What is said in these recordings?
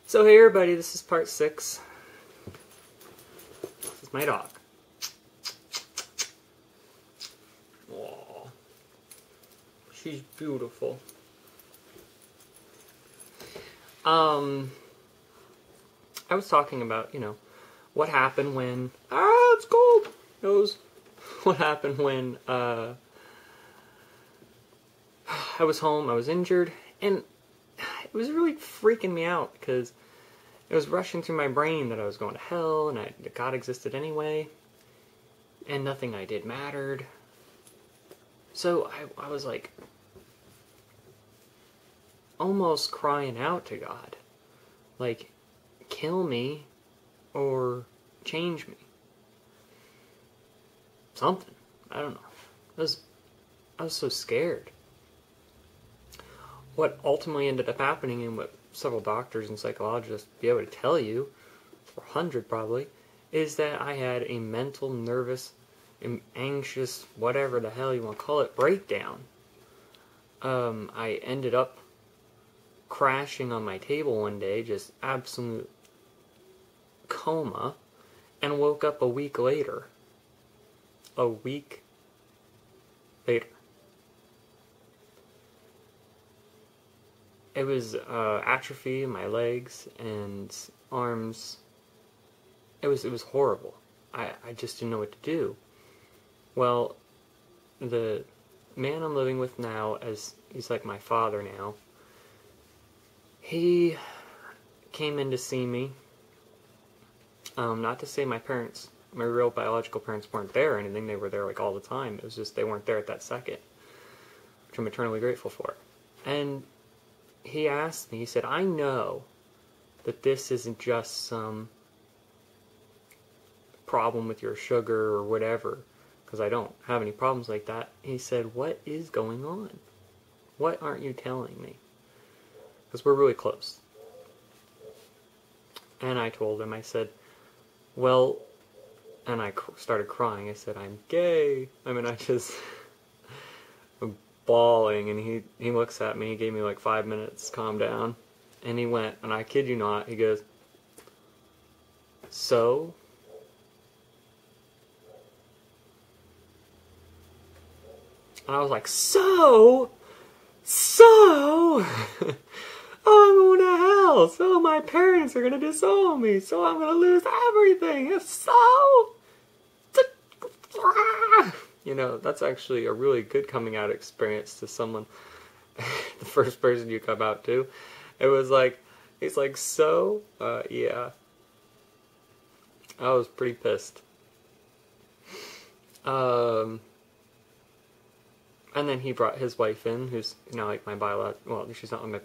So hey everybody, this is part 6. This is my dog. Aww. She's beautiful. I was talking about, what happened when... it's cold! Nose. What happened when, I was home, I was injured, and it was really freaking me out, because it was rushing through my brain that I was going to hell, and that God existed anyway, and nothing I did mattered. So I was like, almost crying out to God, like, kill me, or change me. Something. I don't know. I was so scared. What ultimately ended up happening, and what several doctors and psychologists be able to tell you, 400 probably, is that I had a mental, nervous, anxious, whatever the hell you want to call it, breakdown. I ended up crashing on my table one day, just absolute coma, and woke up a week later. A week later. It was atrophy in my legs and arms. It was horrible. I just didn't know what to do. Well, the man I'm living with now, as he's like my father now, he came in to see me. Not to say my real biological parents weren't there or anything. They were there like all the time. It was just they weren't there at that second, which I'm eternally grateful for. And he asked me, he said, I know that this isn't just some problem with your sugar or whatever, because I don't have any problems like that. He said, what is going on? What aren't you telling me? Because we're really close. And I told him, I said, well, and I started crying. I said, I'm gay. I just... I'm bawling, and he looks at me. He gave me like 5 minutes, calm down. And he went, and I kid you not, he goes, so? And I was like, so? Oh, I'm going to hell. So my parents are going to disown me. So I'm going to lose everything. That's actually a really good coming out experience to someone. The first person you come out to. It was like, he's like, so? Yeah. I was pretty pissed. And then he brought his wife in, who's now like my she's not my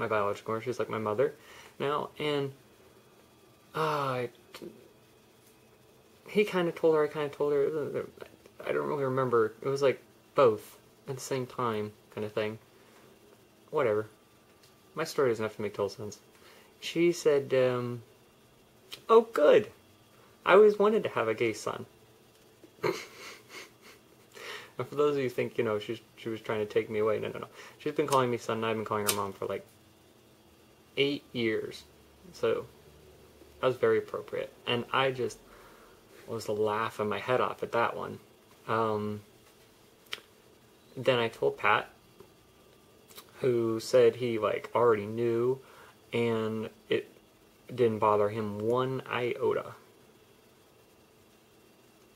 biological mother, she's like my mother now, and he kind of told her, I kind of told her, I don't really remember, it was like both at the same time kind of thing. Whatever. My story doesn't have to make total sense. She said, oh good, I always wanted to have a gay son. And for those of you who think, she was trying to take me away, no. She's been calling me son, and I've been calling her mom for like 8 years. So, that was very appropriate. And I just was laughing my head off at that one. Then I told Pat, who said he already knew, and it didn't bother him one iota.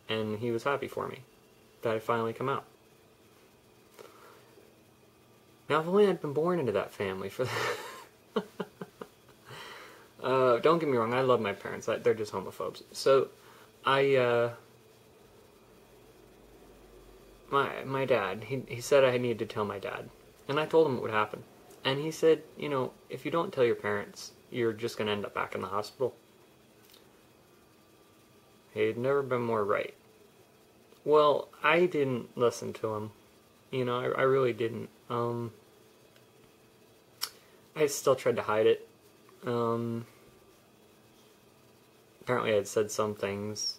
And he was happy for me that I finally come out. Now, if only I'd been born into that family for that. Don't get me wrong, I love my parents. They're just homophobes. So, my dad, he said I needed to tell my dad. And I told him what would happen. And he said, if you don't tell your parents, you're just going to end up back in the hospital. He'd never been more right. Well, I didn't listen to him. I really didn't. I still tried to hide it. Apparently I had said some things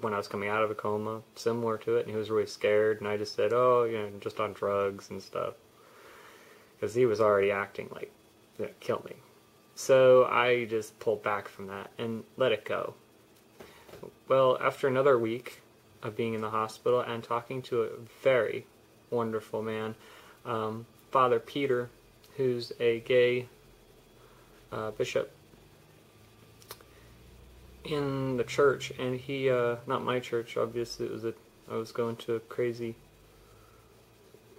when I was coming out of a coma, similar to it, and he was really scared, and I just said, oh, just on drugs and stuff. Because he was already acting like kill me. So I just pulled back from that and let it go. Well, after another week of being in the hospital and talking to a very wonderful man, Father Peter, who's a gay bishop in the church, and he, not my church, obviously, I was going to a crazy,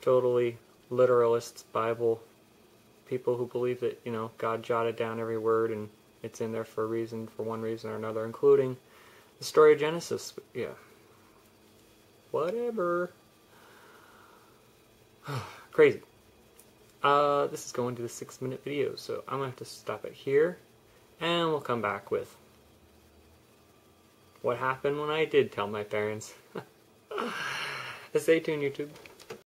totally literalist Bible, people who believe that, God jotted down every word and it's in there for a reason, for one reason or another, including the story of Genesis. Yeah. Whatever. Crazy. This is going to the 6-minute video, so I'm going to have to stop it here, and we'll come back with what happened when I did tell my parents. Stay tuned, YouTube.